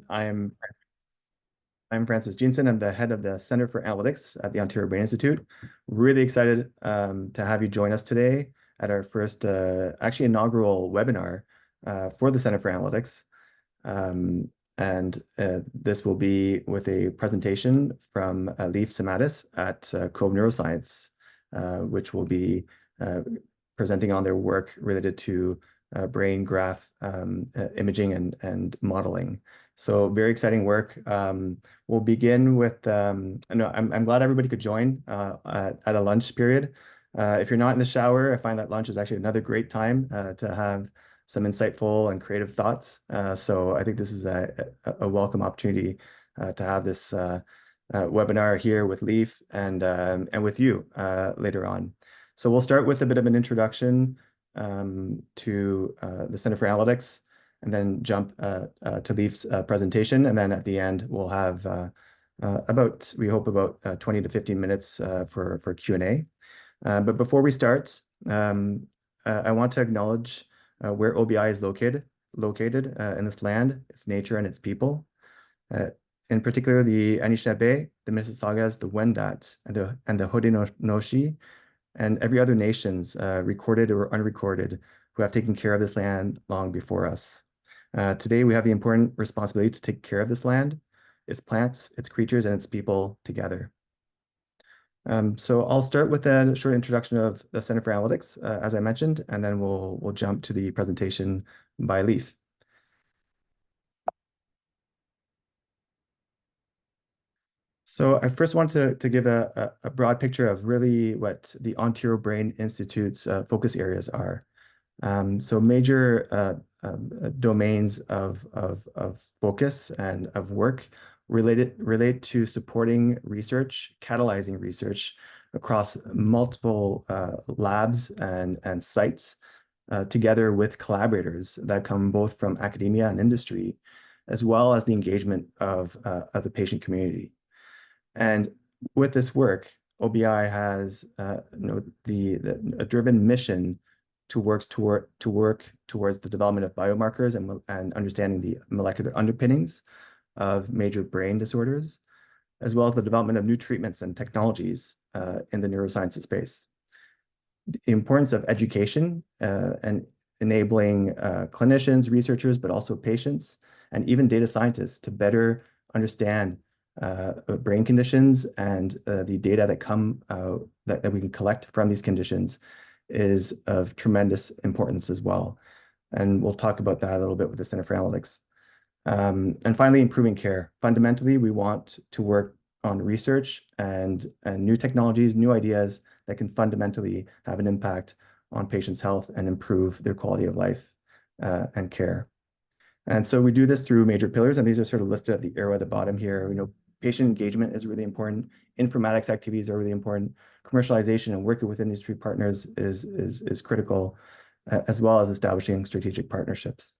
I'm Francis Jeanson. I'm the head of the Center for Analytics at the Ontario Brain Institute. Really excited to have you join us today at our first, actually inaugural webinar for the Center for Analytics. This will be with a presentation from Leif Simmatis at Cove Neuroscience, which will be presenting on their work related to brain graph imaging and modeling. So very exciting work. We'll begin with, no, I'm glad everybody could join at a lunch period. If you're not in the shower, I find that lunch is actually another great time to have some insightful and creative thoughts. So I think this is a welcome opportunity to have this webinar here with Leif and with you later on. So we'll start with a bit of an introduction to the Center for Analytics, and then jump to Leif's presentation. And then at the end, we'll have we hope about 20 to 15 minutes for Q&A. But before we start, I want to acknowledge where OBI is located in this land, its nature, and its people. In particular, the Anishinaabe, the Mississaugas, the Wendat, and the Haudenosaunee, and every other nations, recorded or unrecorded, who have taken care of this land long before us. Today, we have the important responsibility to take care of this land, its plants, its creatures, and its people together. So I'll start with a short introduction of the Center for Analytics, as I mentioned, and then we'll jump to the presentation by Leif. So I first want to give a broad picture of really what the Ontario Brain Institute's focus areas are. So major domains of focus and of work relate to supporting research, catalyzing research across multiple labs and sites, together with collaborators that come both from academia and industry, as well as the engagement of the patient community. And with this work, OBI has a driven mission to work towards the development of biomarkers and understanding the molecular underpinnings of major brain disorders, as well as the development of new treatments and technologies in the neurosciences space. The importance of education and enabling clinicians, researchers, but also patients, and even data scientists to better understand brain conditions and the data that come that we can collect from these conditions is of tremendous importance as well. And we'll talk about that a little bit with the Center for Analytics. And finally, improving care. Fundamentally, we want to work on research and new technologies, new ideas that can fundamentally have an impact on patients' health and improve their quality of life and care. And so we do this through major pillars, and these are sort of listed at the arrow at the bottom here. Patient engagement is really important. Informatics activities are really important. Commercialization and working with industry partners is critical, as well as establishing strategic partnerships.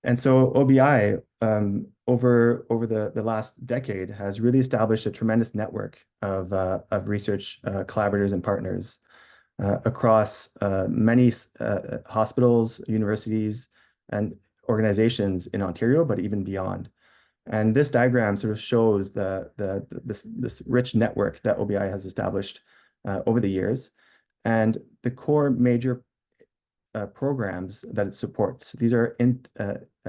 And so OBI, over the last decade, has really established a tremendous network of research collaborators and partners across many hospitals, universities, and organizations in Ontario, but even beyond. And this diagram sort of shows this rich network that OBI has established over the years, and the core major programs that it supports. These are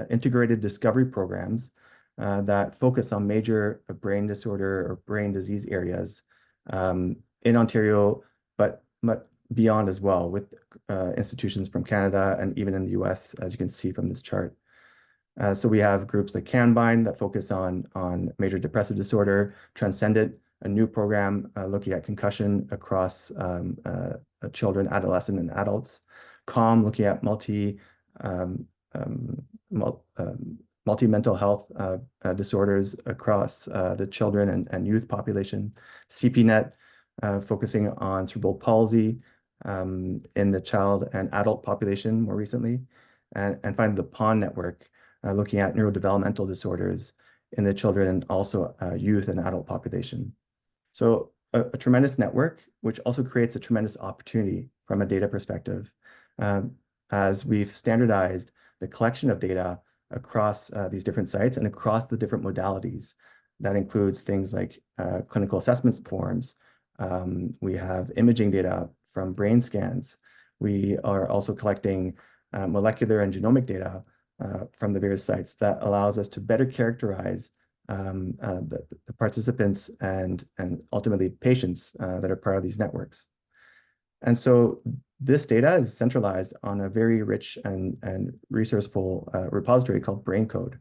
integrated discovery programs that focus on major brain disorder or brain disease areas in Ontario, but beyond as well, with institutions from Canada and even in the US, as you can see from this chart. So we have groups like CanBind that focus on major depressive disorder, Transcendent, a new program looking at concussion across children, adolescents, and adults. CALM, looking at multi-mental health disorders across the children and youth population. CPNet, focusing on cerebral palsy in the child and adult population more recently. And finally, the PAWN network, looking at neurodevelopmental disorders in the children and also youth and adult population. So a tremendous network, which also creates a tremendous opportunity from a data perspective, as we've standardized the collection of data across these different sites and across the different modalities. That includes things like clinical assessment forms. We have imaging data from brain scans. We are also collecting molecular and genomic data from the various sites that allows us to better characterize the participants and ultimately patients that are part of these networks. And so this data is centralized on a very rich and resourceful repository called BrainCode.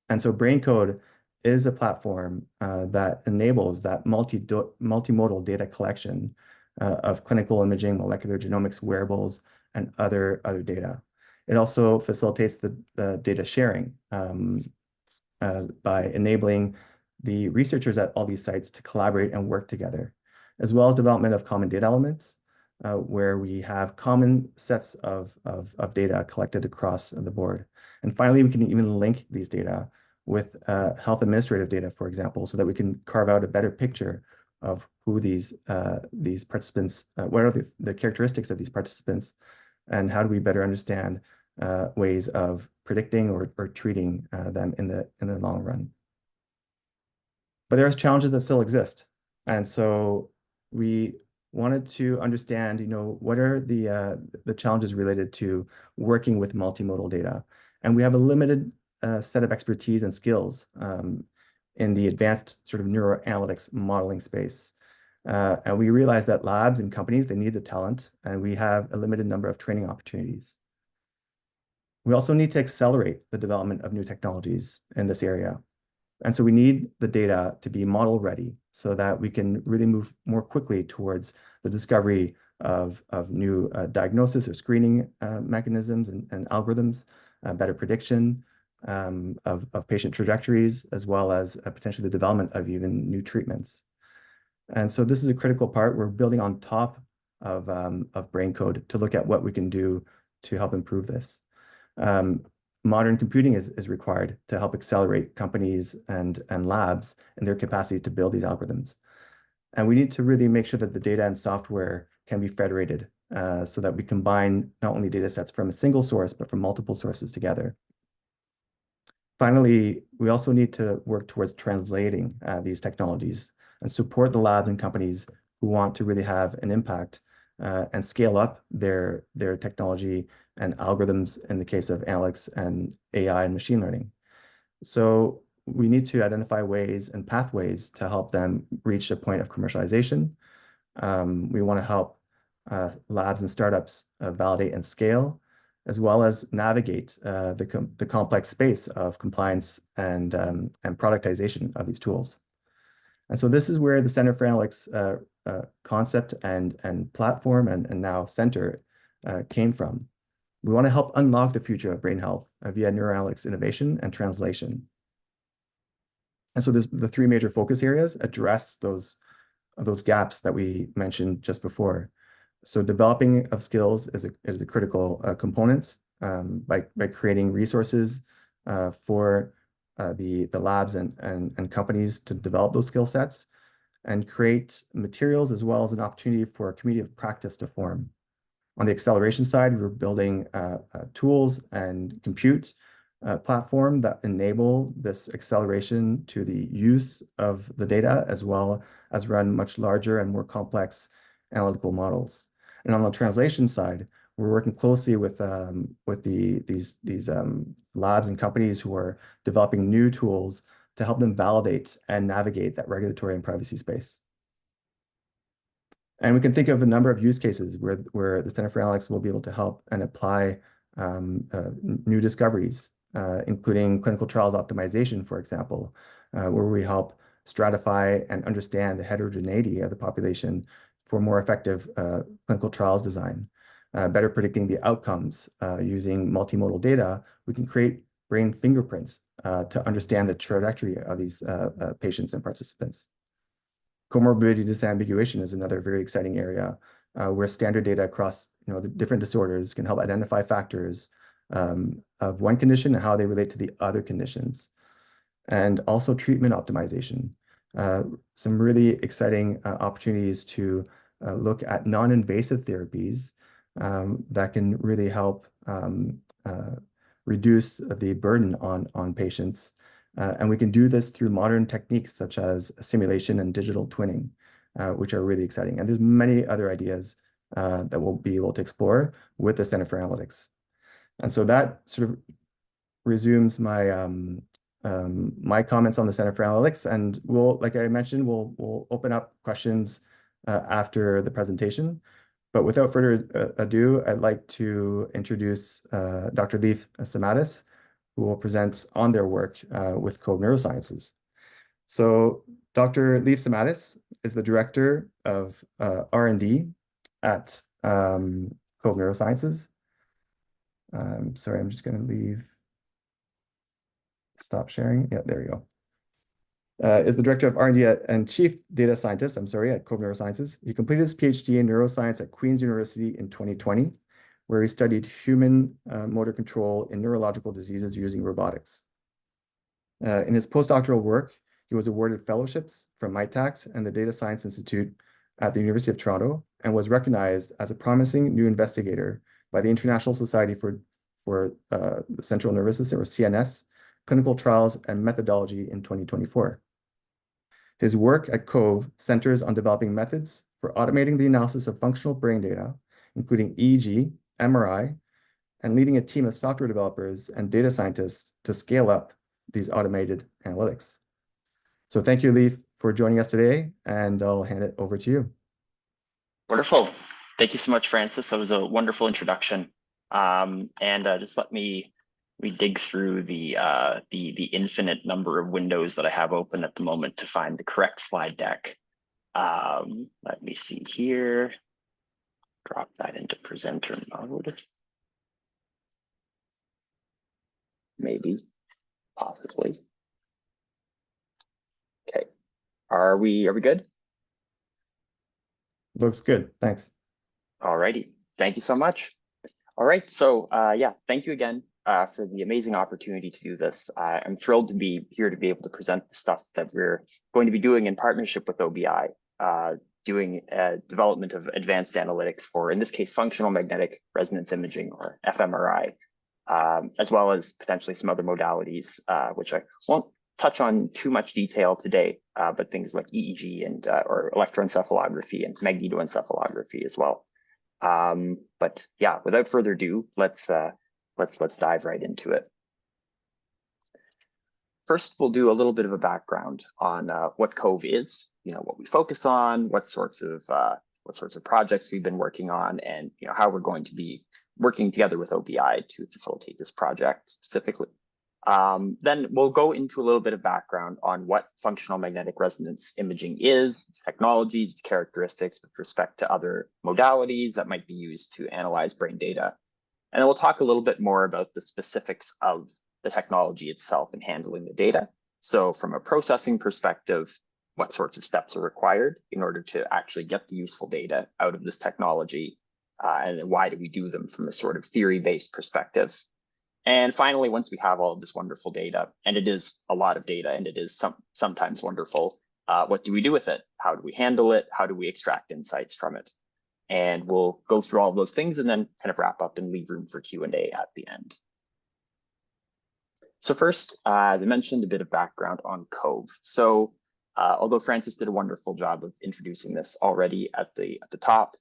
And so BrainCode is a platform that enables that multimodal data collection of clinical imaging, molecular genomics, wearables, and other data. It also facilitates the data sharing by enabling the researchers at all these sites to collaborate and work together, as well as development of common data elements, where we have common sets of data collected across the board. And finally, we can even link these data with health administrative data, for example, so that we can carve out a better picture of who these participants, what are the characteristics of these participants, and how do we better understand ways of predicting or treating them in the long run. But there's challenges that still exist. And so we wanted to understand, what are the challenges related to working with multimodal data. And we have a limited set of expertise and skills in the advanced sort of neuroanalytics modeling space. And we realized that labs and companies, they need the talent, and we have a limited number of training opportunities. We also need to accelerate the development of new technologies in this area. And so we need the data to be model ready so that we can really move more quickly towards the discovery of new diagnosis or screening mechanisms and algorithms, better prediction of patient trajectories, as well as potentially the development of even new treatments. And so this is a critical part. We're building on top of BrainCode to look at what we can do to help improve this. Modern computing is required to help accelerate companies and labs and their capacity to build these algorithms. And we need to really make sure that the data and software can be federated so that we combine not only data sets from a single source, but from multiple sources together. Finally, we also need to work towards translating these technologies and support the labs and companies who want to really have an impact and scale up their technology and algorithms in the case of analytics and AI and machine learning. So we need to identify ways and pathways to help them reach a point of commercialization. We want to help labs and startups validate and scale, as well as navigate the complex space of compliance and productization of these tools. And so this is where the Center for Analytics concept and platform and now center came from. We want to help unlock the future of brain health via neuroanalytics innovation and translation. And so there's the three major focus areas address those gaps that we mentioned just before. So developing of skills is a critical component by creating resources for the labs and companies to develop those skill sets and create materials as well as an opportunity for a community of practice to form. On the acceleration side, we're building tools and compute platform that enable this acceleration to the use of the data as well as run much larger and more complex analytical models. And on the translation side, we're working closely with these labs and companies who are developing new tools to help them validate and navigate that regulatory and privacy space. And we can think of a number of use cases where the Center for Analytics will be able to help and apply new discoveries, including clinical trials optimization, for example, where we help stratify and understand the heterogeneity of the population for more effective clinical trials design. Better predicting the outcomes using multimodal data, we can create brain fingerprints to understand the trajectory of these patients and participants. Comorbidity disambiguation is another very exciting area where standard data across the different disorders can help identify factors of one condition and how they relate to the other conditions. And also treatment optimization. Some really exciting opportunities to look at non-invasive therapies that can really help reduce the burden on patients. And we can do this through modern techniques such as simulation and digital twinning, which are really exciting. And there's many other ideas that we'll be able to explore with the Center for Analytics. And so that sort of resumes my my comments on the Center for Analytics. And we'll, like I mentioned, we'll open up questions after the presentation. But without further ado, I'd like to introduce Dr. Leif Simmatis, who will present on their work with Cove Neurosciences. So Dr. Leif Simmatis is the Director of R&D at Cove Neurosciences. Sorry, I'm just going to stop sharing. Yeah, there you go. Is the Director of R&D and Chief Data Scientist, at Cove Neurosciences. He completed his PhD in neuroscience at Queen's University in 2020, where he studied human motor control in neurological diseases using robotics. In his postdoctoral work, he was awarded fellowships from MITAX and the Data Science Institute at the University of Toronto, and was recognized as a promising new investigator by the International Society for the Central Nervous System, or CNS, Clinical Trials and Methodology in 2024. His work at Cove centers on developing methods for automating the analysis of functional brain data, including EEG, MRI, and leading a team of software developers and data scientists to scale up these automated analytics. So thank you, Leif, for joining us today, and I'll hand it over to you. Wonderful. Thank you so much, Francis. That was a wonderful introduction. Just let me dig through the infinite number of windows that I have open at the moment to find the correct slide deck. Let me see here. Drop that into presenter mode. Maybe, possibly. Okay. Are we good? Looks good. Thanks. All righty. Thank you so much. All right. So yeah, thank you again for the amazing opportunity to do this. I'm thrilled to be here to be able to present the stuff that we're going to be doing in partnership with OBI, doing development of advanced analytics for, in this case, functional magnetic resonance imaging, or fMRI, as well as potentially some other modalities, which I won't touch on too much detail today, but things like EEG and or electroencephalography and magnetoencephalography as well. But yeah, without further ado, let's dive right into it. First, we'll do a little bit of a background on what Cove is, what we focus on, what sorts of projects we've been working on, and how we're going to be working together with OBI to facilitate this project specifically. Then we'll go into a little bit of background on what functional magnetic resonance imaging is, its technologies, its characteristics with respect to other modalities that might be used to analyze brain data. And then we'll talk a little bit more about the specifics of the technology itself and handling the data. So from a processing perspective, what sorts of steps are required in order to actually get the useful data out of this technology, and then why do we do them from a sort of theory-based perspective. And finally, once we have all of this wonderful data, and it is a lot of data, and it is sometimes wonderful, what do we do with it? How do we handle it? How do we extract insights from it? And we'll go through all of those things and then kind of wrap up and leave room for Q&A at the end. So first, as I mentioned, a bit of background on Cove. So although Francis did a wonderful job of introducing this already at the top,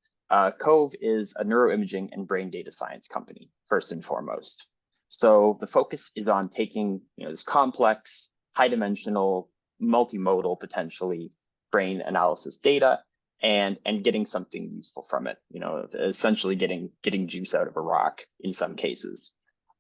Cove is a neuroimaging and brain data science company, first and foremost. So the focus is on taking this complex, high-dimensional, multimodal, potentially, brain analysis data and getting something useful from it. Essentially getting juice out of a rock in some cases.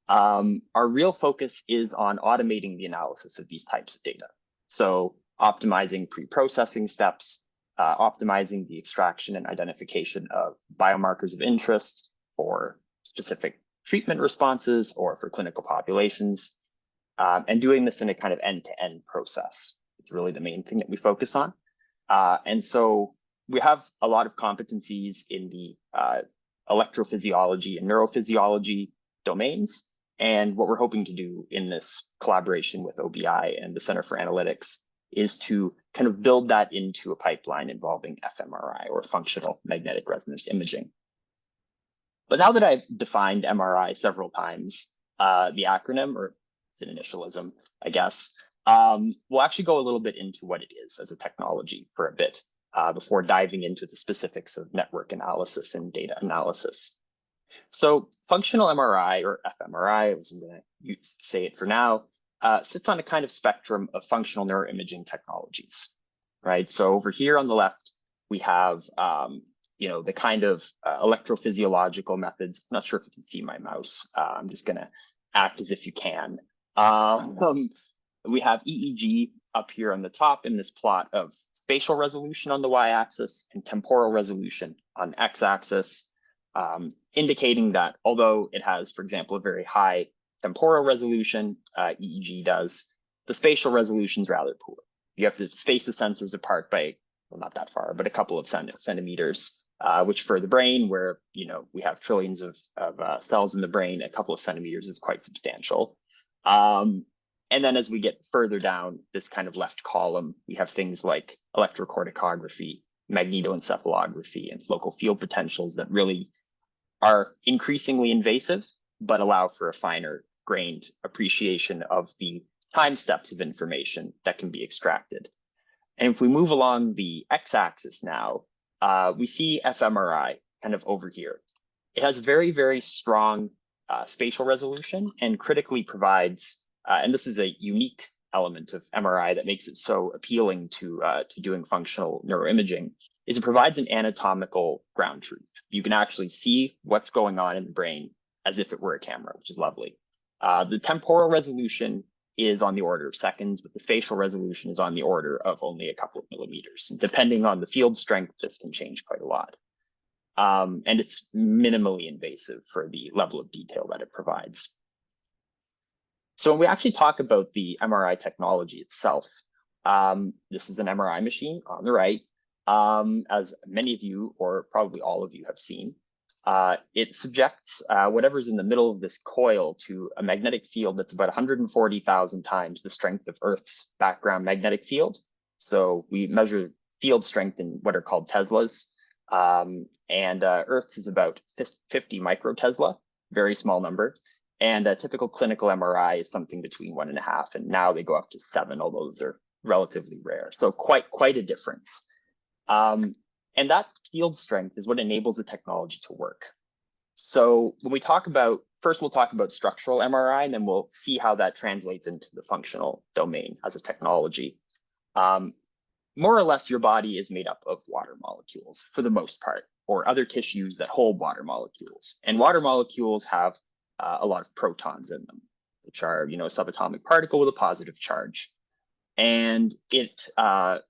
Our real focus is on automating the analysis of these types of data. So optimizing pre-processing steps, optimizing the extraction and identification of biomarkers of interest for specific treatment responses or for clinical populations, and doing this in a kind of end-to-end process. It's really the main thing that we focus on. And so we have a lot of competencies in the electrophysiology and neurophysiology domains. And what we're hoping to do in this collaboration with OBI and the Center for Analytics is to kind of build that into a pipeline involving fMRI, or functional magnetic resonance imaging. But now that I've defined MRI several times, the acronym, or it's an initialism, I guess. We'll actually go a little bit into what it is as a technology for a bit before diving into the specifics of network analysis and data analysis. So functional MRI, or fMRI, as I'm going to say it for now, sits on a kind of spectrum of functional neuroimaging technologies, right? So over here on the left, we have the kind of electrophysiological methods. I'm not sure if you can see my mouse. I'm just going to act as if you can. We have EEG up here on the top in this plot of spatial resolution on the y-axis and temporal resolution on the x-axis, indicating that although it has, for example, a very high temporal resolution, EEG does, the spatial resolution is rather poor. You have to space the sensors apart by, well, not that far, but a couple of centimeters, which for the brain, where we have trillions of cells in the brain, a couple of centimeters is quite substantial. And then as we get further down this kind of left column, we have things like electrocorticography, magnetoencephalography, and local field potentials that really are increasingly invasive, but allow for a finer grained appreciation of the time steps of information that can be extracted. And if we move along the x-axis now, we see fMRI kind of over here. It has very, very strong spatial resolution and critically provides, and this is a unique element of MRI that makes it so appealing to doing functional neuroimaging, is it provides an anatomical ground truth. You can actually see what's going on in the brain as if it were a camera, which is lovely. The temporal resolution is on the order of seconds, but the spatial resolution is on the order of only a couple of millimeters. Depending on the field strength, this can change quite a lot. And it's minimally invasive for the level of detail that it provides. So when we actually talk about the MRI technology itself, this is an MRI machine on the right, as many of you, or probably all of you, have seen. It subjects whatever's in the middle of this coil to a magnetic field that's about 140,000 times the strength of Earth's background magnetic field. So we measure field strength in what are called Teslas. And Earth's is about 50 microtesla, very small number. And a typical clinical MRI is something between 1.5, and now they go up to 7, although those are relatively rare. So quite a difference. And that field strength is what enables the technology to work. So when we talk about, first we'll talk about structural MRI, and then we'll see how that translates into the functional domain as a technology. More or less, your body is made up of water molecules for the most part, or other tissues that hold water molecules. And water molecules have a lot of protons in them, which are, a subatomic particle with a positive charge. And it,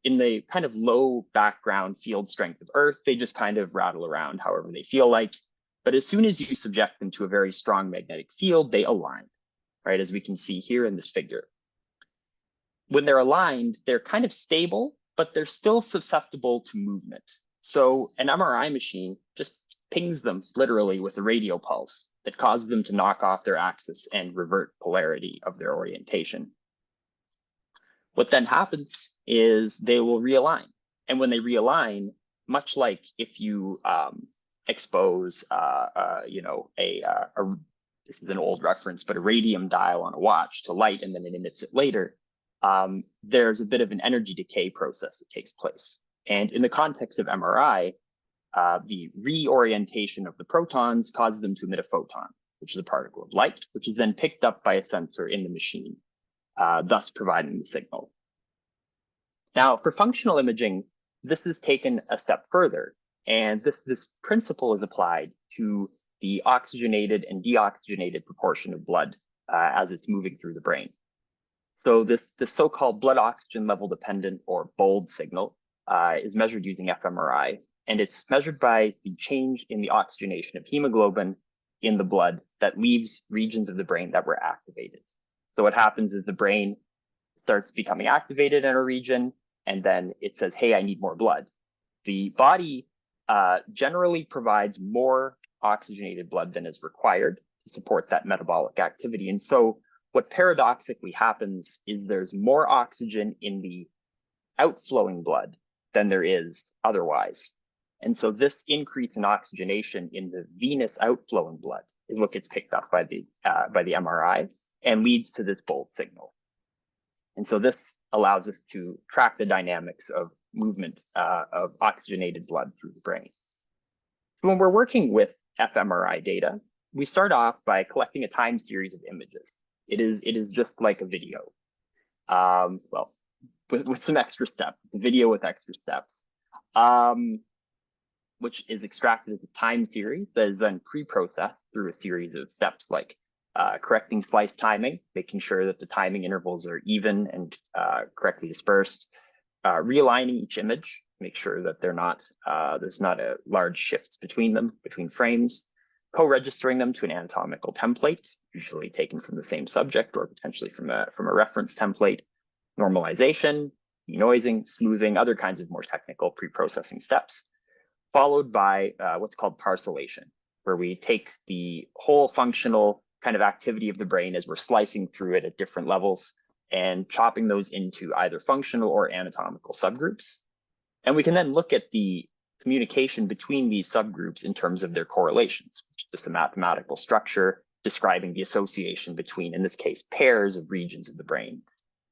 in the kind of low background field strength of Earth, they just kind of rattle around however they feel like. But as soon as you subject them to a very strong magnetic field, they align, right? As we can see here in this figure. When they're aligned, they're kind of stable, but they're still susceptible to movement. So an MRI machine just pings them literally with a radio pulse that causes them to knock off their axis and revert polarity of their orientation. What then happens is they will realign. And when they realign, much like if you expose, this is an old reference, but a radium dial on a watch to light and then it emits it later, there's a bit of an energy decay process that takes place. And in the context of MRI, the reorientation of the protons causes them to emit a photon, which is a particle of light, which is then picked up by a sensor in the machine, thus providing the signal. Now, for functional imaging, this is taken a step further, and this principle is applied to the oxygenated and deoxygenated proportion of blood as it's moving through the brain. So this so-called blood oxygen level dependent, or BOLD signal, is measured using fMRI, and it's measured by the change in the oxygenation of hemoglobin in the blood that leaves regions of the brain that were activated. So what happens is the brain starts becoming activated in a region, and then it says, hey, I need more blood. The body generally provides more oxygenated blood than is required to support that metabolic activity. And so what paradoxically happens is there's more oxygen in the outflowing blood than there is otherwise. And so this increase in oxygenation in the venous outflowing blood is what gets picked up by the MRI and leads to this bold signal. And so this allows us to track the dynamics of movement of oxygenated blood through the brain. So when we're working with fMRI data, we start off by collecting a time series of images. It is just like a video. Well, with some extra steps, a video with extra steps, which is extracted as a time series that is then pre-processed through a series of steps like correcting splice timing, making sure that the timing intervals are even and correctly dispersed, realigning each image, make sure that there's not a large shifts between frames, co-registering them to an anatomical template, usually taken from the same subject or potentially from a reference template, normalization, denoising, smoothing, other kinds of more technical pre-processing steps, followed by what's called parcellation, where we take the whole functional kind of activity of the brain as we're slicing through it at different levels and chopping those into either functional or anatomical subgroups. And we can then look at the communication between these subgroups in terms of their correlations, which is just a mathematical structure describing the association between, in this case, pairs of regions of the brain.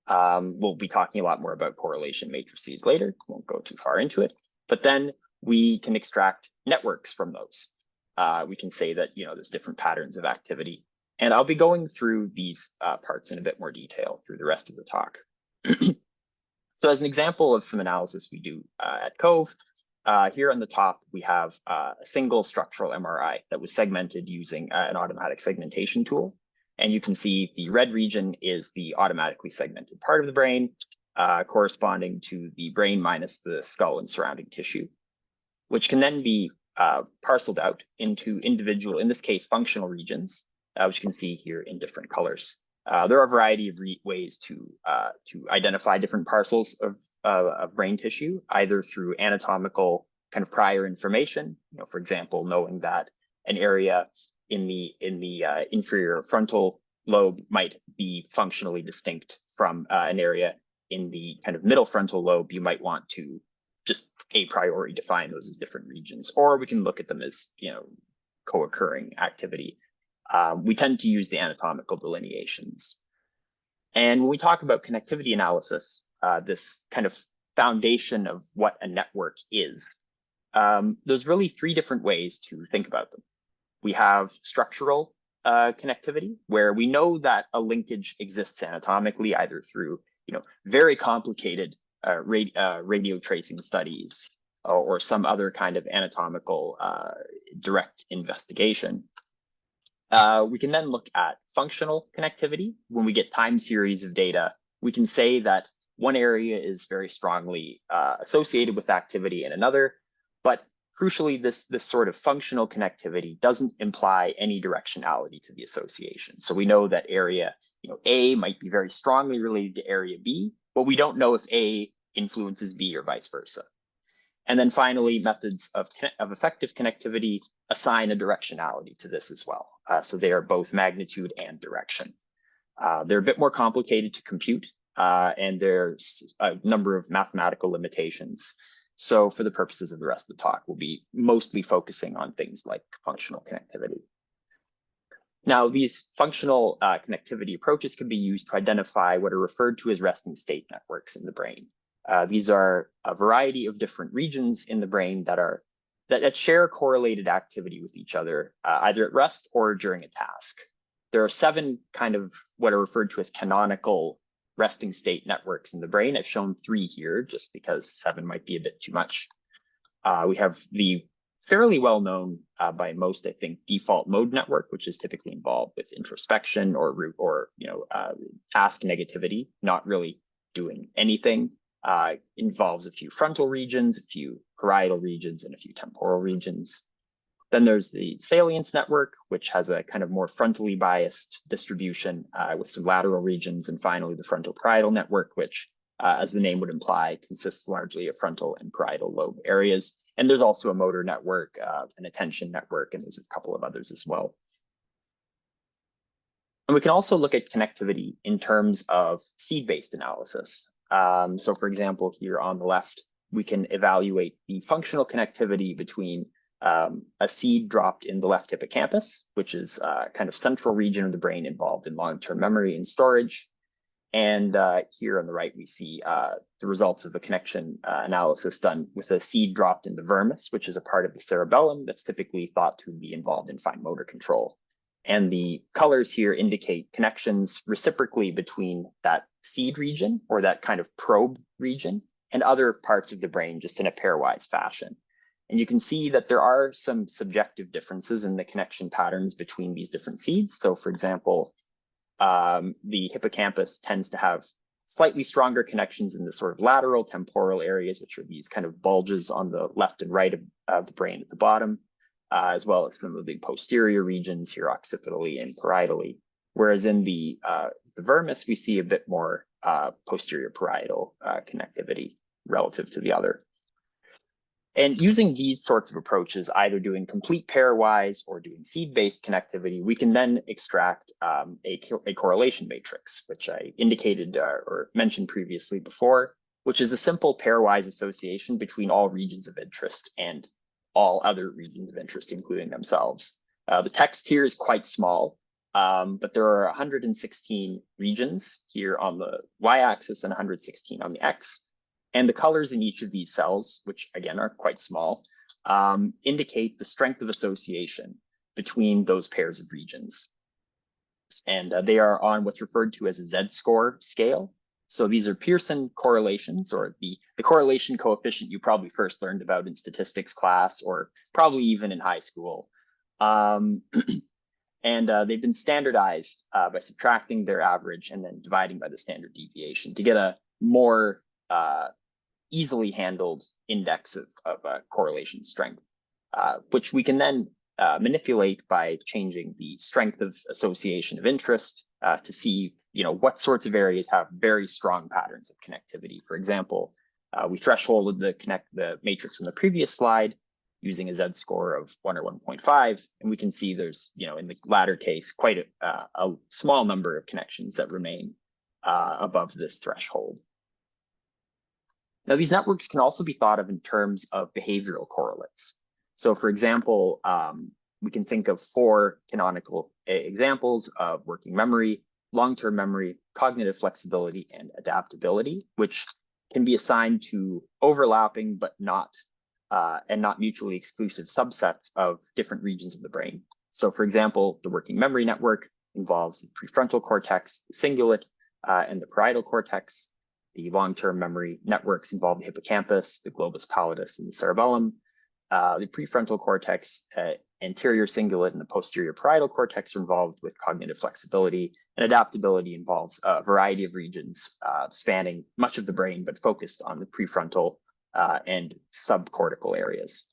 We'll be talking a lot more about correlation matrices later. Won't go too far into it, but then we can extract networks from those. We can say that, there's different patterns of activity. And I'll be going through these parts in a bit more detail through the rest of the talk. So as an example of some analysis we do at Cove, here on the top, we have a single structural MRI that was segmented using an automatic segmentation tool. And you can see the red region is the automatically segmented part of the brain, corresponding to the brain minus the skull and surrounding tissue, which can then be parceled out into individual, in this case, functional regions, which you can see here in different colors. There are a variety of ways to identify different parcels of brain tissue, either through anatomical kind of prior information, for example, knowing that an area in the inferior frontal lobe might be functionally distinct from an area in the kind of middle frontal lobe. You might want to just a priori define those as different regions, or we can look at them as co-occurring activity. We tend to use the anatomical delineations. And when we talk about connectivity analysis, this kind of foundation of what a network is, there's really three different ways to think about them. We have structural connectivity, where we know that a linkage exists anatomically, either through very complicated radio tracing studies or some other kind of anatomical direct investigation. We can then look at functional connectivity. When we get time series of data, we can say that one area is very strongly associated with activity in another, but crucially, this sort of functional connectivity doesn't imply any directionality to the association. So we know that area A might be very strongly related to area B, but we don't know if A influences B or vice versa. And then finally, methods of effective connectivity assign a directionality to this as well. So they are both magnitude and direction. They're a bit more complicated to compute, and there's a number of mathematical limitations. So for the purposes of the rest of the talk, we'll be mostly focusing on things like functional connectivity. Now, these functional connectivity approaches can be used to identify what are referred to as resting state networks in the brain. These are a variety of different regions in the brain that share correlated activity with each other, either at rest or during a task. There are 7 kind of what are referred to as canonical resting state networks in the brain. I've shown 3 here just because 7 might be a bit too much. We have the fairly well-known by most, I think, default mode network, which is typically involved with introspection or task negativity, not really doing anything. Involves a few frontal regions, a few parietal regions, and a few temporal regions. Then there's the salience network, which has a kind of more frontally biased distribution with some lateral regions. And finally, the frontal parietal network, which, as the name would imply, consists largely of frontal and parietal lobe areas. And there's also a motor network, an attention network, and there's a couple of others as well. And we can also look at connectivity in terms of seed-based analysis. So for example, here on the left, we can evaluate the functional connectivity between a seed dropped in the left hippocampus, which is kind of central region of the brain involved in long-term memory and storage. And here on the right, we see the results of a connection analysis done with a seed dropped in the vermis, which is a part of the cerebellum that's typically thought to be involved in fine motor control. And the colors here indicate connections reciprocally between that seed region or that kind of probe region and other parts of the brain just in a pairwise fashion. And you can see that there are some subjective differences in the connection patterns between these different seeds. So for example, the hippocampus tends to have slightly stronger connections in the sort of lateral temporal areas, which are these kind of bulges on the left and right of the brain at the bottom, as well as some of the posterior regions here occipitally and parietally. Whereas in the vermis, we see a bit more posterior parietal connectivity relative to the other. And using these sorts of approaches, either doing complete pairwise or doing seed-based connectivity, we can then extract a correlation matrix, which I indicated or mentioned previously before, which is a simple pairwise association between all regions of interest and all other regions of interest, including themselves. The text here is quite small, but there are 116 regions here on the y-axis and 116 on the x. And the colors in each of these cells, which again are quite small, indicate the strength of association between those pairs of regions. And they are on what's referred to as a Z-score scale. So these are Pearson correlations, or the correlation coefficient you probably first learned about in statistics class, or probably even in high school. And they've been standardized by subtracting their average and then dividing by the standard deviation to get a more easily handled index of correlation strength, which we can then manipulate by changing the strength of association of interest to see, what sorts of areas have very strong patterns of connectivity. For example, we thresholded the matrix on the previous slide using a Z-score of 1 or 1.5, and we can see there's, in the latter case, quite a small number of connections that remain above this threshold. Now, these networks can also be thought of in terms of behavioral correlates. So for example, we can think of 4 canonical examples of working memory, long-term memory, cognitive flexibility, and adaptability, which can be assigned to overlapping but not mutually exclusive subsets of different regions of the brain. So for example, the working memory network involves the prefrontal cortex, the cingulate, and the parietal cortex. The long-term memory networks involve the hippocampus, the globus pallidus, and the cerebellum. The prefrontal cortex, anterior cingulate, and the posterior parietal cortex are involved with cognitive flexibility, and adaptability involves a variety of regions spanning much of the brain, but focused on the prefrontal and subcortical areas.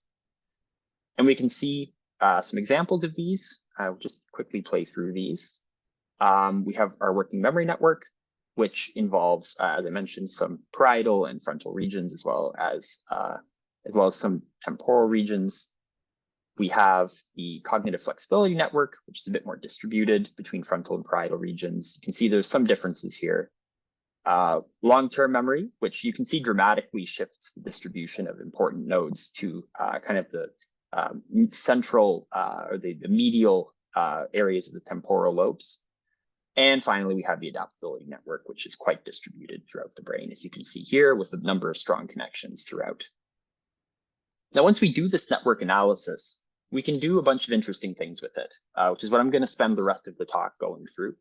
And we can see some examples of these. I'll just quickly play through these. We have our working memory network, which involves, as I mentioned, some parietal and frontal regions, as well as some temporal regions. We have the cognitive flexibility network, which is a bit more distributed between frontal and parietal regions. You can see there's some differences here. Long-term memory, which you can see dramatically shifts the distribution of important nodes to kind of the central or the medial areas of the temporal lobes. And finally, we have the adaptability network, which is quite distributed throughout the brain, as you can see here, with a number of strong connections throughout. Now, once we do this network analysis, we can do a bunch of interesting things with it, which is what I'm going to spend the rest of the talk going through.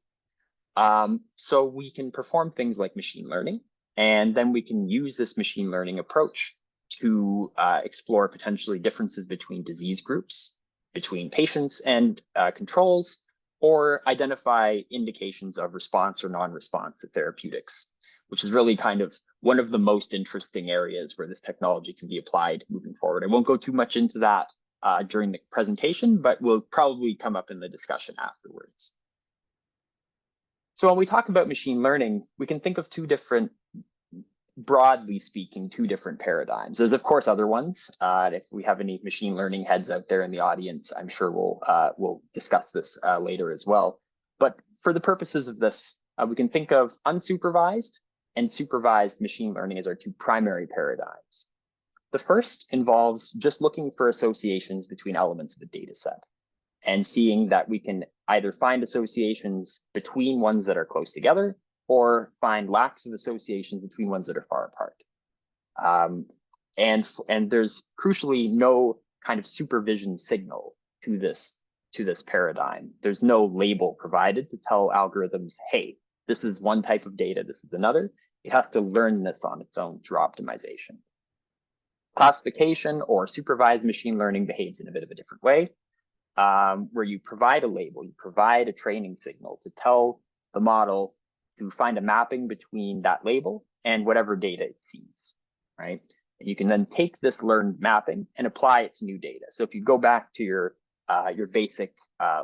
So we can perform things like machine learning, and then we can use this machine learning approach to explore potentially differences between disease groups, between patients and controls, or identify indications of response or non-response to therapeutics, which is really kind of one of the most interesting areas where this technology can be applied moving forward. I won't go too much into that during the presentation, but will probably come up in the discussion afterwards. So when we talk about machine learning, we can think of broadly speaking, two different paradigms. There's of course other ones. If we have any machine learning heads out there in the audience, I'm sure we'll discuss this later as well. But for the purposes of this, we can think of unsupervised and supervised machine learning as our two primary paradigms. The first involves just looking for associations between elements of a data set and seeing that we can either find associations between ones that are close together or find lacks of associations between ones that are far apart. And there's crucially no kind of supervision signal to this paradigm. There's no label provided to tell algorithms, hey, this is one type of data, this is another. It has to learn this on its own through optimization. Classification or supervised machine learning behaves in a bit of a different way, where you provide a label, you provide a training signal to tell the model to find a mapping between that label and whatever data it sees, right? And you can then take this learned mapping and apply it to new data. So if you go back to your basic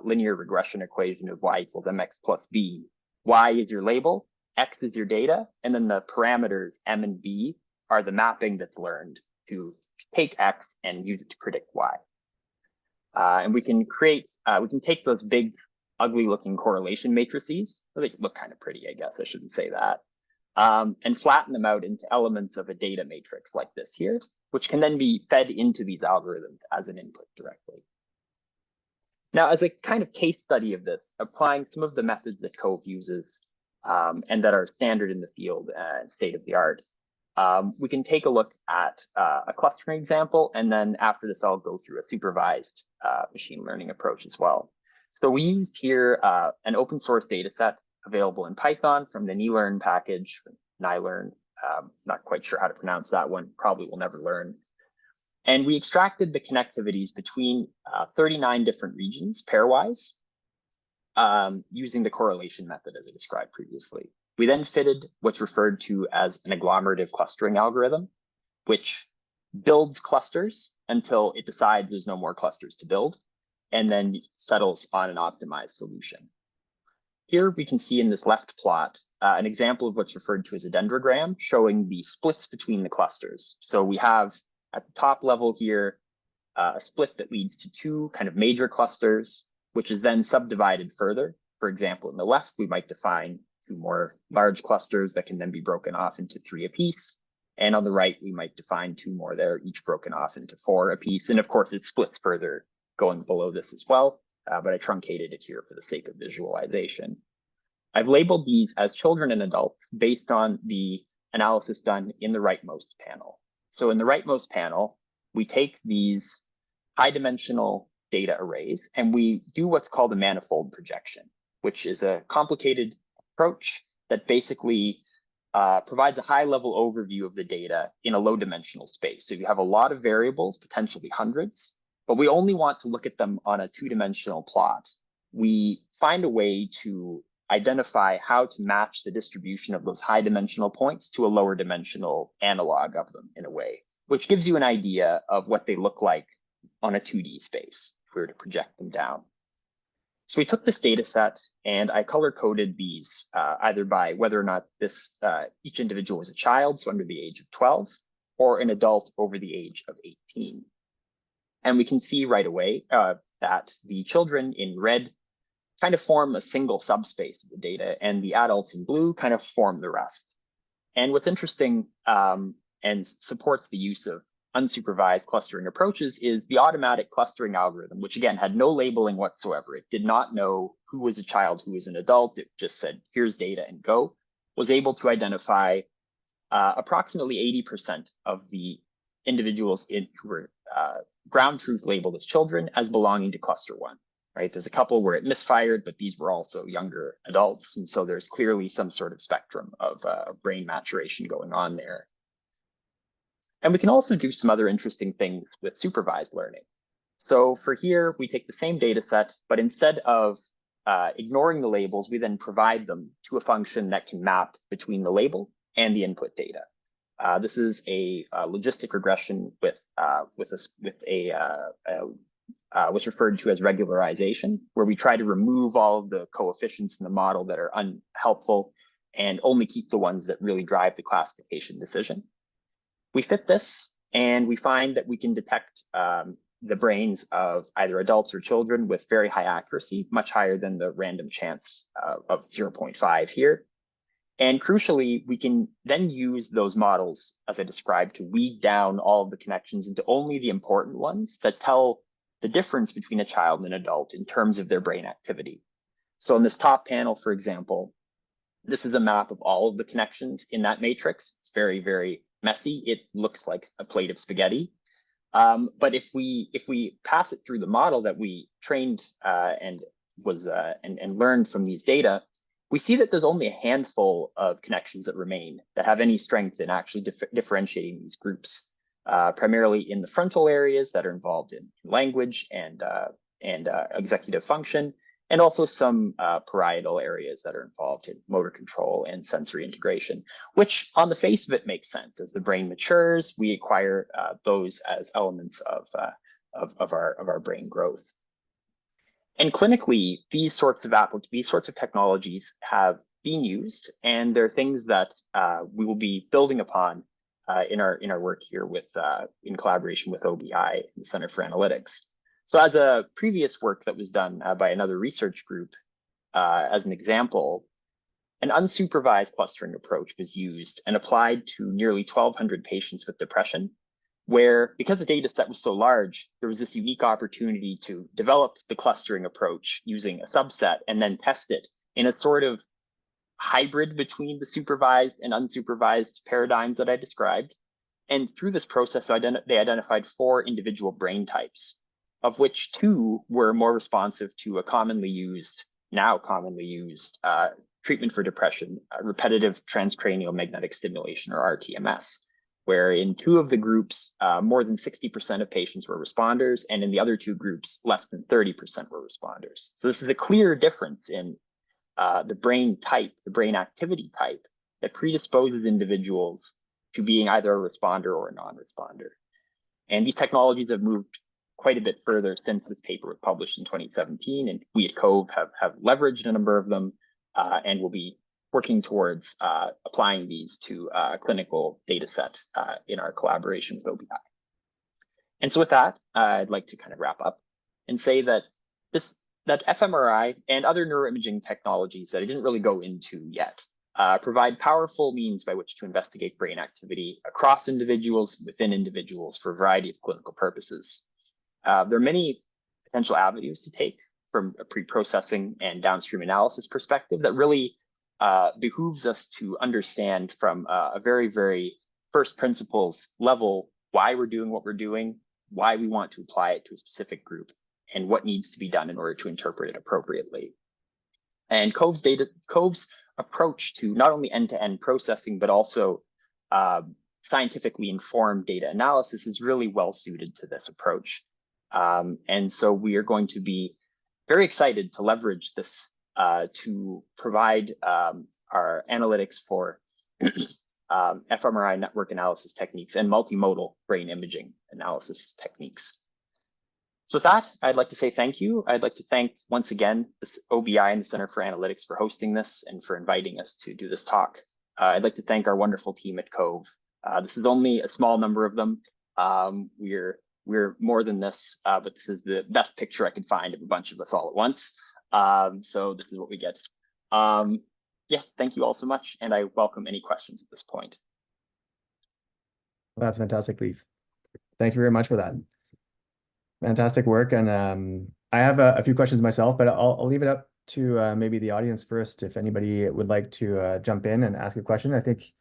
linear regression equation of y equals mx plus b, y is your label, x is your data, and then the parameters m and b are the mapping that's learned to take x and use it to predict y. And we can take those big, ugly looking correlation matrices, they look kind of pretty, I guess I shouldn't say that, and flatten them out into elements of a data matrix like this here, which can then be fed into these algorithms as an input directly. Now, as a kind of case study of this, applying some of the methods that Cove uses and that are standard in the field and state of the art, we can take a look at a clustering example, and then after this, I'll go through a supervised machine learning approach as well. So we used here an open source data set available in Python from the NiLearn package, NiLearn, not quite sure how to pronounce that one, probably will never learn. And we extracted the connectivities between 39 different regions pairwise using the correlation method as I described previously. We then fitted what's referred to as an agglomerative clustering algorithm, which builds clusters until it decides there's no more clusters to build, and then settles on an optimized solution. Here we can see in this left plot an example of what's referred to as a dendrogram, showing the splits between the clusters. So we have at the top level here a split that leads to two kind of major clusters, which is then subdivided further. For example, in the left, we might define two more large clusters that can then be broken off into 3 apiece. And on the right, we might define 2 more that are each broken off into 4 apiece. And of course, it splits further going below this as well, but I truncated it here for the sake of visualization. I've labeled these as children and adults based on the analysis done in the rightmost panel. So in the rightmost panel, we take these high-dimensional data arrays and we do what's called a manifold projection, which is a complicated approach that basically provides a high-level overview of the data in a low-dimensional space. So you have a lot of variables, potentially hundreds, but we only want to look at them on a 2-dimensional plot. We find a way to identify how to match the distribution of those high-dimensional points to a lower-dimensional analog of them in a way, which gives you an idea of what they look like on a 2D space if we were to project them down. So we took this data set and I color-coded these either by whether or not each individual was a child, so under the age of 12, or an adult over the age of 18. And we can see right away that the children in red kind of form a single subspace of the data, and the adults in blue kind of form the rest. And what's interesting and supports the use of unsupervised clustering approaches is the automatic clustering algorithm, which again had no labeling whatsoever. It did not know who was a child, who was an adult. It just said, here's data and go, was able to identify approximately 80% of the individuals who were ground truth labeled as children as belonging to cluster 1. Right? There's a couple where it misfired, but these were also younger adults. And so there's clearly some sort of spectrum of brain maturation going on there. And we can also do some other interesting things with supervised learning. So for here, we take the same data set, but instead of ignoring the labels, we then provide them to a function that can map between the label and the input data. This is a logistic regression with what's referred to as regularization, where we try to remove all of the coefficients in the model that are unhelpful and only keep the ones that really drive the classification decision. We fit this and we find that we can detect the brains of either adults or children with very high accuracy, much higher than the random chance of 0.5 here. And crucially, we can then use those models, as I described, to weed down all of the connections into only the important ones that tell the difference between a child and an adult in terms of their brain activity. So in this top panel, for example, this is a map of all of the connections in that matrix. It's very, very messy. It looks like a plate of spaghetti. But if we pass it through the model that we trained and learned from these data, we see that there's only a handful of connections that remain that have any strength in actually differentiating these groups, primarily in the frontal areas that are involved in language and executive function, and also some parietal areas that are involved in motor control and sensory integration, which on the face of it makes sense. As the brain matures, we acquire those as elements of our brain growth. And clinically, these sorts of technologies have been used, and they're things that we will be building upon in our work here in collaboration with OBI and the Center for Analytics. So as a previous work that was done by another research group, as an example, an unsupervised clustering approach was used and applied to nearly 1,200 patients with depression, where, because the data set was so large, there was this unique opportunity to develop the clustering approach using a subset and then test it in a sort of hybrid between the supervised and unsupervised paradigms that I described. And through this process, they identified 4 individual brain types, of which 2 were more responsive to a now commonly used treatment for depression, repetitive transcranial magnetic stimulation, or RTMS, where in 2 of the groups, more than 60% of patients were responders, and in the other 2 groups, less than 30% were responders. So this is a clear difference in the brain type, the brain activity type, that predisposes individuals to being either a responder or a non-responder. And these technologies have moved quite a bit further since this paper was published in 2017, and we at Cove have leveraged a number of them, and will be working towards applying these to a clinical data set in our collaboration with OBI. And so with that, I'd like to kind of wrap up and say that fMRI and other neuroimaging technologies that I didn't really go into yet provide powerful means by which to investigate brain activity across individuals, within individuals, for a variety of clinical purposes. There are many potential avenues to take from a pre-processing and downstream analysis perspective that really behooves us to understand from a very, very first principles level why we're doing what we're doing, why we want to apply it to a specific group, and what needs to be done in order to interpret it appropriately. And Cove's approach to not only end-to-end processing, but also scientifically informed data analysis is really well suited to this approach. And so we are going to be very excited to leverage this to provide our analytics for fMRI network analysis techniques and multimodal brain imaging analysis techniques. So with that, I'd like to say thank you. I'd like to thank once again the OBI and the Center for Analytics for hosting this and for inviting us to do this talk. I'd like to thank our wonderful team at Cove. This is only a small number of them. We're more than this, but this is the best picture I could find of a bunch of us all at once. So this is what we get. Yeah, thank you all so much, and I welcome any questions at this point. Well, that's fantastic, Leif. Thank you very much for that. Fantastic work, and I have a few questions myself, but I'll leave it up to maybe the audience first. If anybody would like to jump in and ask a question, I think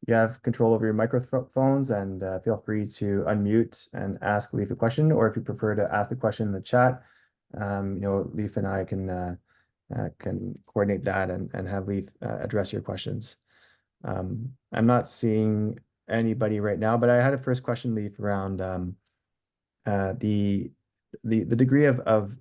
you have control over your microphones, and feel free to unmute and ask Leif a question, or if you prefer to ask the question in the chat, Leif and I can coordinate that and have Leif address your questions. I'm not seeing anybody right now, but I had a first question, Leif, around the degree of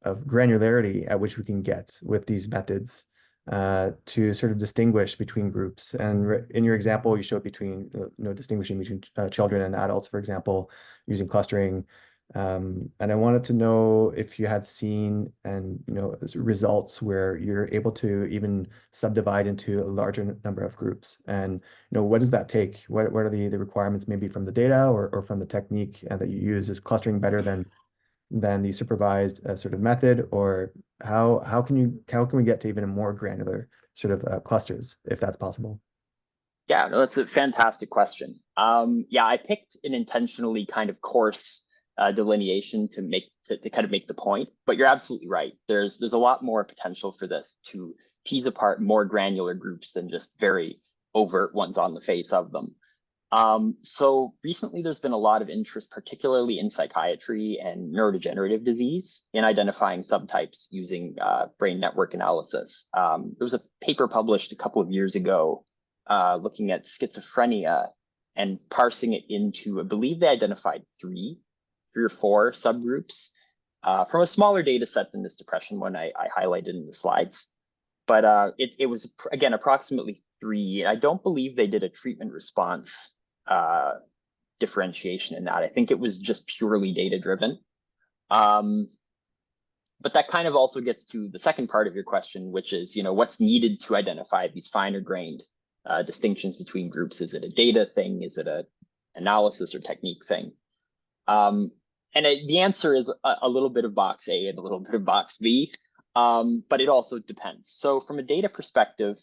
granularity at which we can get with these methods to sort of distinguish between groups. And in your example, you showed between distinguishing between children and adults, for example, using clustering. And I wanted to know if you had seen results where you're able to even subdivide into a larger number of groups. And what does that take? What are the requirements maybe from the data or from the technique that you use? Is clustering better than the supervised sort of method, or how can we get to even a more granular sort of clusters, if that's possible? Yeah, no, that's a fantastic question. Yeah, I picked an intentionally kind of coarse delineation to kind of make the point, but you're absolutely right. There's a lot more potential for this to tease apart more granular groups than just very overt ones on the face of them. So recently there's been a lot of interest, particularly in psychiatry and neurodegenerative disease, in identifying subtypes using brain network analysis. There was a paper published a couple of years ago looking at schizophrenia and parsing it into, I believe they identified three or four subgroups from a smaller data set than this depression one I highlighted in the slides. But it was, again, approximately three. I don't believe they did a treatment response differentiation in that. I think it was just purely data driven. But that kind of also gets to the second part of your question, which is, what's needed to identify these finer grained distinctions between groups. Is it a data thing? Is it a analysis or technique thing? The answer is a little bit of box A and a little bit of box B, but it also depends. So from a data perspective,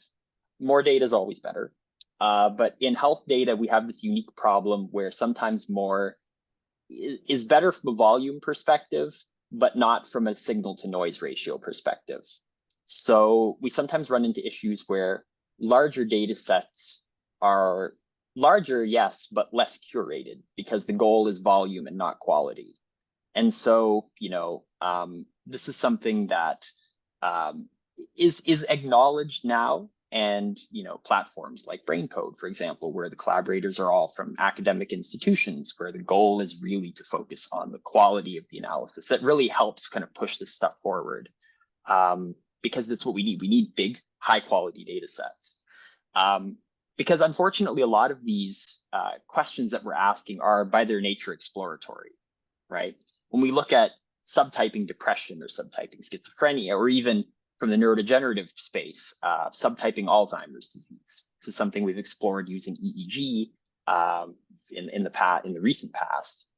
more data is always better. But in health data, we have this unique problem where sometimes more is better from a volume perspective, but not from a signal to noise ratio perspective. So we sometimes run into issues where larger data sets are larger, yes, but less curated because the goal is volume and not quality. And so, this is something that is acknowledged now. And, platforms like BrainCode, for example, where the collaborators are all from academic institutions, where the goal is really to focus on the quality of the analysis, that really helps kind of push this stuff forward. Because that's what we need. We need big, high quality data sets. Because unfortunately, a lot of these questions that we're asking are by their nature exploratory, right? When we look at subtyping depression or subtyping schizophrenia, or even from the neurodegenerative space, subtyping Alzheimer's disease. This is something we've explored using EEG in the recent past.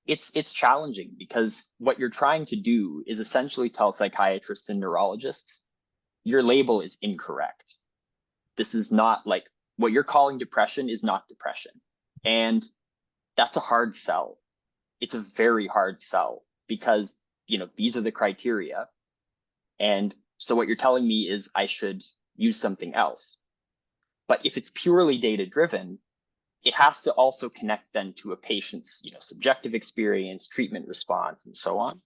It's challenging because what you're trying to do is essentially tell psychiatrists and neurologists, your label is incorrect. This is not like what you're calling depression is not depression. And that's a hard sell. It's a very hard sell because these are the criteria. And so what you're telling me is I should use something else. But if it's purely data driven, it has to also connect then to a patient's subjective experience, treatment response, and so on,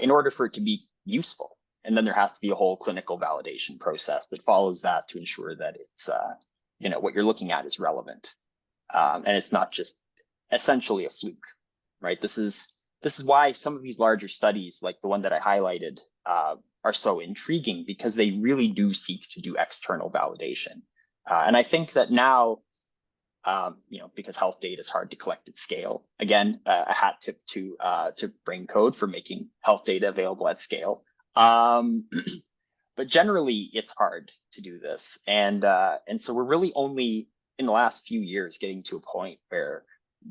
in order for it to be useful. And then there has to be a whole clinical validation process that follows that to ensure that it's what you're looking at is relevant. And it's not just essentially a fluke, right? This is why some of these larger studies, like the one that I highlighted, are so intriguing because they really do seek to do external validation. And I think that now, because health data is hard to collect at scale. Again, a hat tip to BrainCode for making health data available at scale. But generally, it's hard to do this, and so we're really only in the last few years getting to a point where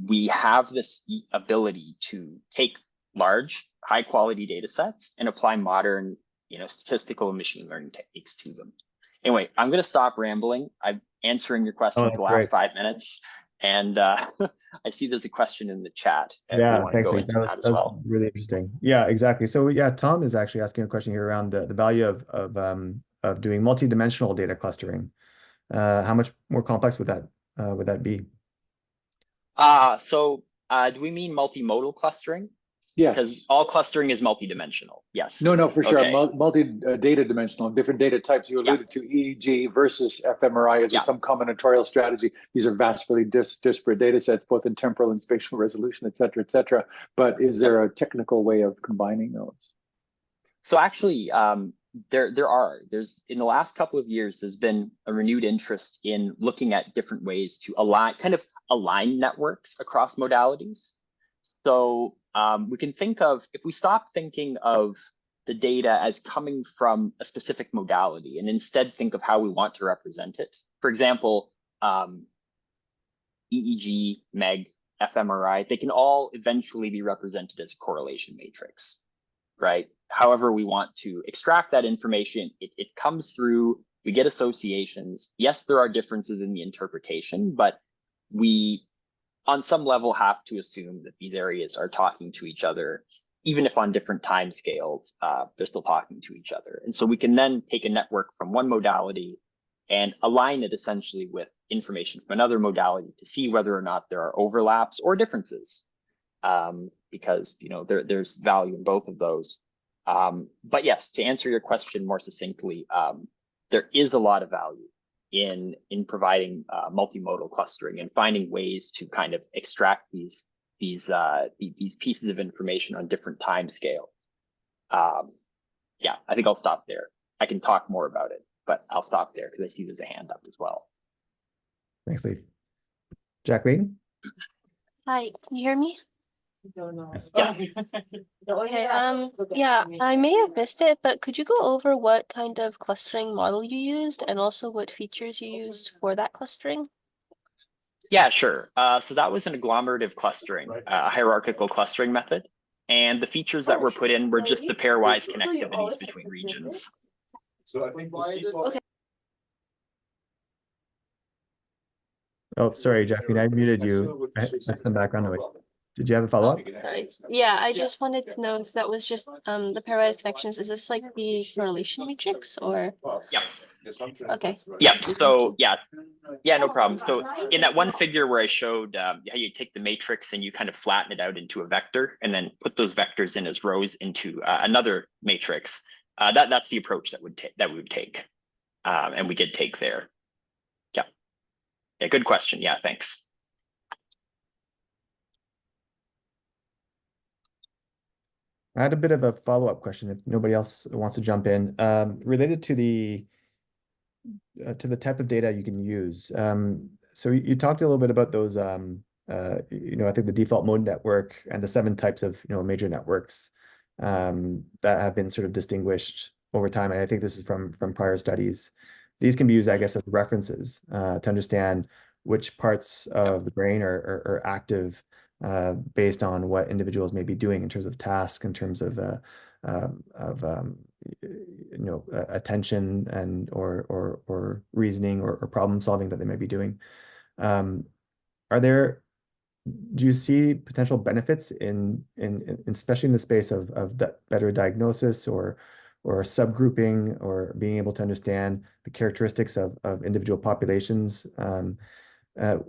we have this ability to take large, high-quality data sets and apply modern, statistical and machine learning techniques to them. Anyway, I'm going to stop rambling. I'm answering your question for the last 5 minutes, and I see there's a question in the chat. If we want to go into that as well. Really interesting. Yeah, exactly. So yeah, Tom is actually asking a question here around the value of doing multi-dimensional data clustering. How much more complex would that be? Do we mean multimodal clustering? Yes. Because all clustering is multidimensional. Yes. No, for sure. Okay. Multi-data dimensional, different data types. You alluded to EEG versus fMRI. Is there some combinatorial strategy? These are vastly disparate data sets, both in temporal and spatial resolution, et cetera, et cetera. But is there a technical way of combining those? So actually, there's in the last couple of years, there's been a renewed interest in looking at different ways to align networks across modalities. So we can think of, if we stop thinking of the data as coming from a specific modality and instead think of how we want to represent it. For example, EEG, MEG, fMRI, they can all eventually be represented as a correlation matrix. right? However we want to extract that information, it comes through, we get associations. Yes, there are differences in the interpretation, but we, on some level, have to assume that these areas are talking to each other, even if on different time scales, they're still talking to each other. And so we can then take a network from one modality and align it essentially with information from another modality to see whether or not there are overlaps or differences, because there's value in both of those. But yes, to answer your question more succinctly, there is a lot of value in providing multimodal clustering and finding ways to kind of extract these pieces of information on different time scales. Yeah, I think I'll stop there. I can talk more about it, but I'll stop there because I see there's a hand up as well. Thanks, Leif. Jacqueline? Hi, can you hear me? Yes. Yeah. Okay, yeah, I may have missed it, but could you go over what kind of clustering model you used and also what features you used for that clustering? Yeah, sure. So that was an agglomerative clustering, hierarchical clustering method. And the features that were put in were just the pairwise connectivities between regions. Okay. Oh, sorry, Jacqueline, I muted you. I had some background noise. Did you have a follow-up? Sorry. Yeah, I just wanted to know if that was just the pairwise connections. Is this like the correlation matrix or? Yeah. Okay. Yeah. So yeah, no problem. So in that one figure where I showed how you take the matrix and you kind of flatten it out into a vector and then put those vectors in as rows into another matrix, that's the approach that we would take, and we did take there. Yeah. Yeah. Good question. Yeah. Thanks. I had a bit of a follow-up question if nobody else wants to jump in, related to the type of data you can use. So you talked a little bit about those, I think the default mode network and the 7 types of, major networks that have been sort of distinguished over time. And I think this is from prior studies. These can be used, I guess, as references to understand which parts of the brain are active based on what individuals may be doing in terms of tasks, in terms of attention and or reasoning or problem solving that they may be doing. Do you see potential benefits in especially in the space of better diagnosis or subgrouping or being able to understand the characteristics of individual populations?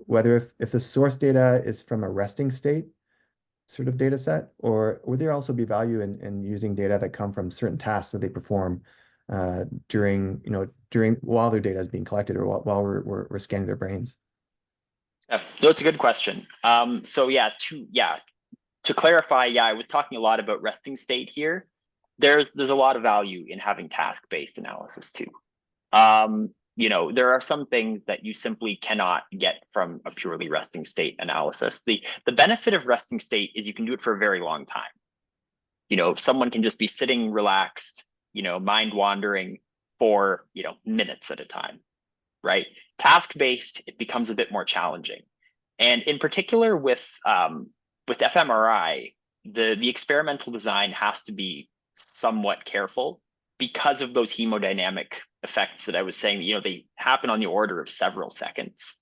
Whether if the source data is from a resting state sort of data set, or would there also be value in using data that come from certain tasks that they perform during while their data is being collected or while we're scanning their brains? No, it's a good question. So to clarify, I was talking a lot about resting state here. There's a lot of value in having task-based analysis too. There are some things that you simply cannot get from a purely resting state analysis. The benefit of resting state is you can do it for a very long time. Someone can just be sitting relaxed, mind wandering for, minutes at a time, right? Task-based, it becomes a bit more challenging. And in particular with fMRI, the experimental design has to be somewhat careful because of those hemodynamic effects that I was saying. They happen on the order of several seconds.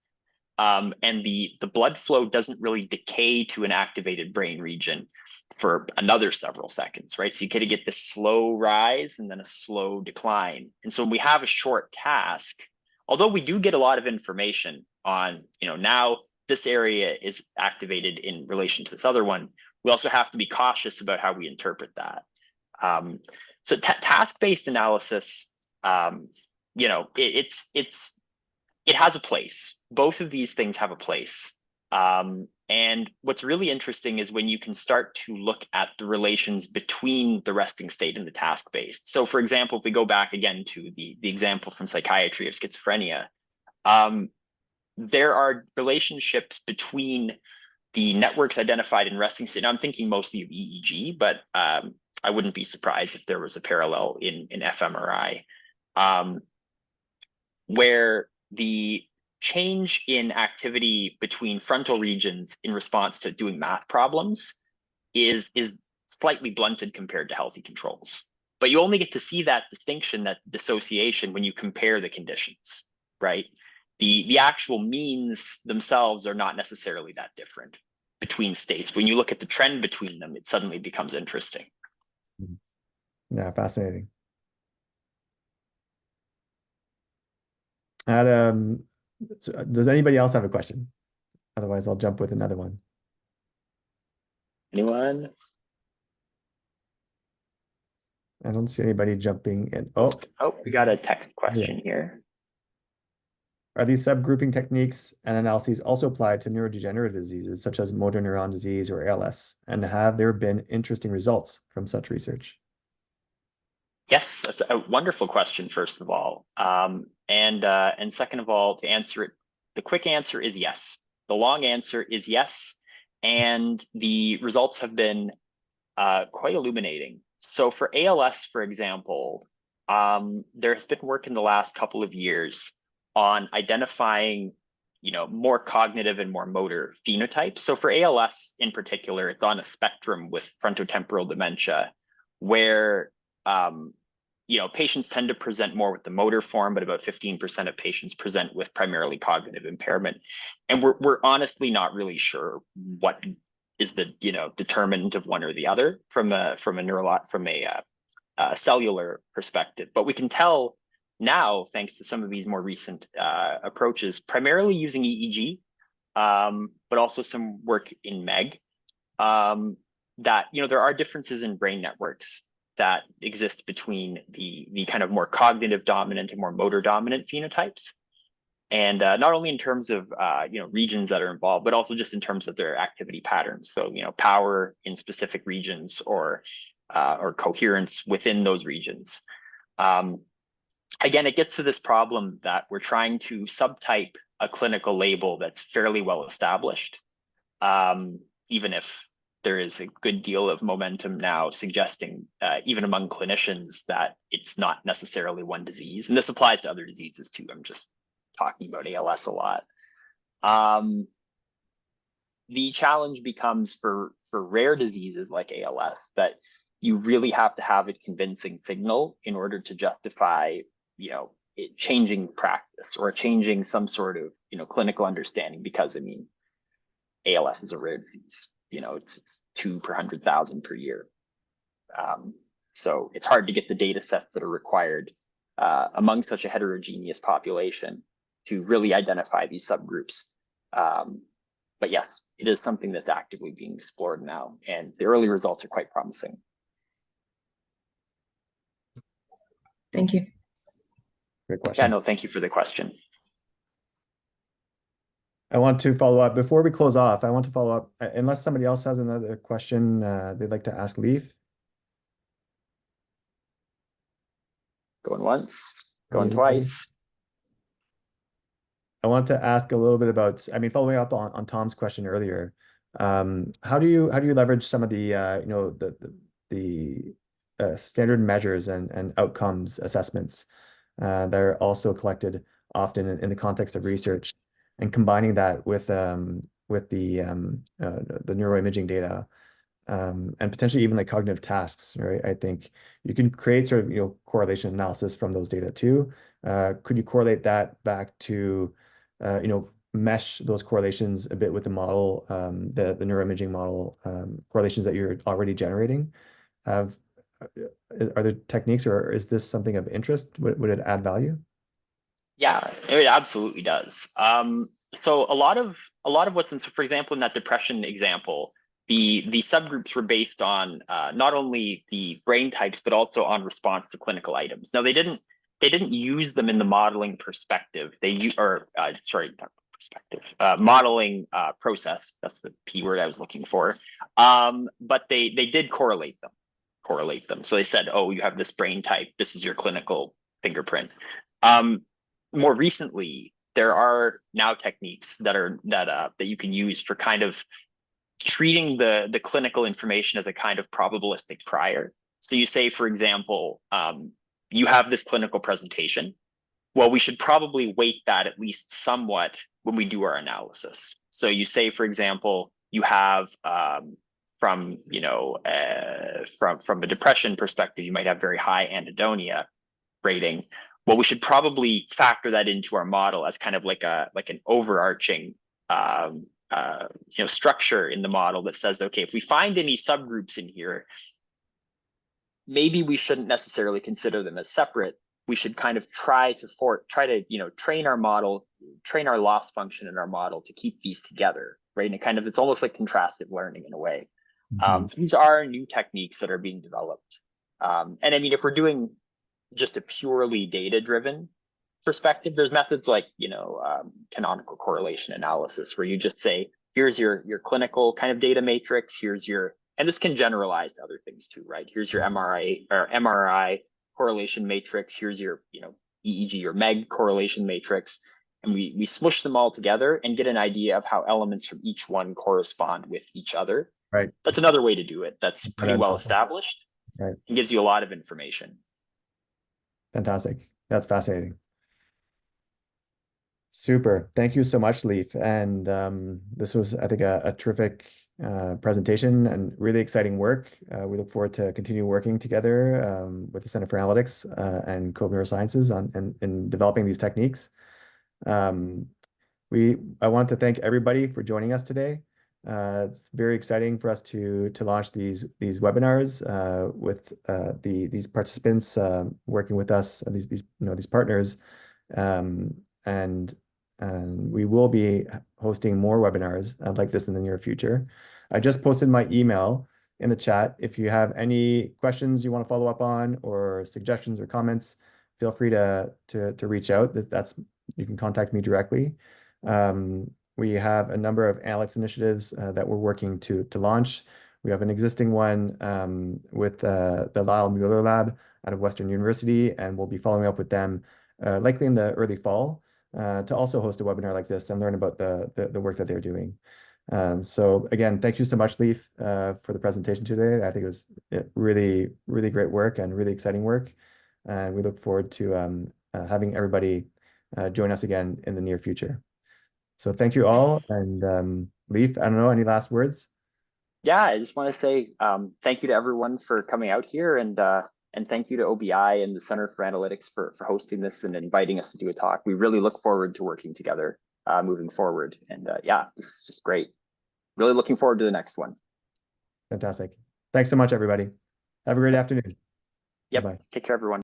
And the blood flow doesn't really decay to an activated brain region for another several seconds, right? So you get this slow rise and then a slow decline. And so when we have a short task, although we do get a lot of information on, now this area is activated in relation to this other one, we also have to be cautious about how we interpret that. So task-based analysis, it has a place. Both of these things have a place. And what's really interesting is when you can start to look at the relations between the resting state and the task-based. So for example, if we go back again to the example from psychiatry of schizophrenia, there are relationships between the networks identified in resting state. Now, I'm thinking mostly of EEG, but I wouldn't be surprised if there was a parallel in fMRI, where the change in activity between frontal regions in response to doing math problems is slightly blunted compared to healthy controls. But you only get to see that distinction, that dissociation, when you compare the conditions, right? The actual means themselves are not necessarily that different between states. When you look at the trend between them, it suddenly becomes interesting. Yeah, fascinating. And so does anybody else have a question? Otherwise, I'll jump with another one. Anyone? I don't see anybody jumping in. Oh, we got a text question here. Are these subgrouping techniques and analyses also applied to neurodegenerative diseases such as motor neuron disease or ALS? And have there been interesting results from such research? Yes, that's a wonderful question, first of all. And second of all, to answer it, the quick answer is yes. The long answer is yes. And the results have been quite illuminating. So for ALS, for example, there has been work in the last couple of years on identifying, more cognitive and more motor phenotypes. So for ALS in particular, it's on a spectrum with frontotemporal dementia, where patients tend to present more with the motor form, but about 15% of patients present with primarily cognitive impairment. And we're honestly not really sure what is the determinant of one or the other from a cellular perspective. But we can tell now, thanks to some of these more recent approaches, primarily using EEG, but also some work in MEG, that there are differences in brain networks that exist between the kind of more cognitive dominant and more motor dominant phenotypes. And not only in terms of regions that are involved, but also just in terms of their activity patterns. So power in specific regions or coherence within those regions. Again, it gets to this problem that we're trying to subtype a clinical label that's fairly well established, even if there is a good deal of momentum now suggesting, even among clinicians, that it's not necessarily one disease. And this applies to other diseases too. I'm just talking about ALS a lot. The challenge becomes for rare diseases like ALS that you really have to have a convincing signal in order to justify, it changing practice or changing some sort of, clinical understanding. Because ALS is a rare disease. It's 2 per 100,000 per year. So it's hard to get the data sets that are required among such a heterogeneous population to really identify these subgroups. But yes, it is something that's actively being explored now, and the early results are quite promising. Thank you. Great question. Yeah, no, thank you for the question. I want to follow up. Before we close off, I want to follow up, unless somebody else has another question they'd like to ask Leif. Going once, going twice. I want to ask a little bit about, following up on Tom's question earlier, how do you leverage some of the standard measures and outcomes assessments that are also collected often in the context of research, and combining that with the neuroimaging data, and potentially even like cognitive tasks, right? I think you can create sort of correlation analysis from those data too. Could you correlate that back to mesh those correlations a bit with the model, the neuroimaging model correlations that you're already generating? Are there techniques, or is this something of interest? Would it add value? Yeah, it absolutely does. So a lot of what's in, so for example, in that depression example, the subgroups were based on not only the brain types, but also on response to clinical items. Now, they didn't use them in the modeling perspective. Modeling process. That's the P word I was looking for. But they did correlate them. So they said, oh, you have this brain type. This is your clinical fingerprint. More recently, there are now techniques that you can use for kind of treating the clinical information as a kind of probabilistic prior. So you say, for example, you have this clinical presentation. Well, we should probably weight that at least somewhat when we do our analysis. So you say, for example, you have from, you know, from a depression perspective, you might have very high anhedonia rating. Well, we should probably factor that into our model as kind of like an overarching you know, structure in the model that says, okay, if we find any subgroups in here, maybe we shouldn't necessarily consider them as separate. We should kind of try to, you know, train our model, train our loss function in our model to keep these together, right? And it kind of, it's almost like contrastive learning in a way. These are new techniques that are being developed. And I mean, if we're doing just a purely data-driven perspective, there's methods like, you know, canonical correlation analysis, where you just say, here's your clinical kind of data matrix, here's your, and this can generalize to other things too, right? Here's your MRI correlation matrix, here's your, you know, EEG or MEG correlation matrix, and we smush them all together and get an idea of how elements from each one correspond with each other. Right. That's another way to do it. That's pretty well established. Right. And gives you a lot of information. Fantastic. That's fascinating. Super. Thank you so much, Leif. And this was, I think, a terrific presentation and really exciting work. We look forward to continue working together with the Center for Analytics and Cove Neurosciences in developing these techniques. I want to thank everybody for joining us today. It's very exciting for us to launch these webinars with these participants working with us, these partners, and we will be hosting more webinars like this in the near future. I just posted my email in the chat. If you have any questions you want to follow up on, or suggestions or comments, feel free to reach out. You can contact me directly. We have a number of analytics initiatives that we're working to launch. We have an existing one with the Lyle Mueller Lab out of Western University, and we'll be following up with them likely in the early fall to also host a webinar like this and learn about the work that they're doing. So again, thank you so much, Leif, for the presentation today. I think it was really, really great work and really exciting work. And we look forward to having everybody join us again in the near future. So thank you all. And Leif, I don't know, any last words? Yeah, I just want to say thank you to everyone for coming out here, and thank you to OBI and the Center for Analytics for hosting this and inviting us to do a talk. We really look forward to working together moving forward. And yeah, this is just great. Really looking forward to the next one. Fantastic. Thanks so much, everybody. Have a great afternoon. Yep. Bye. Take care, everyone.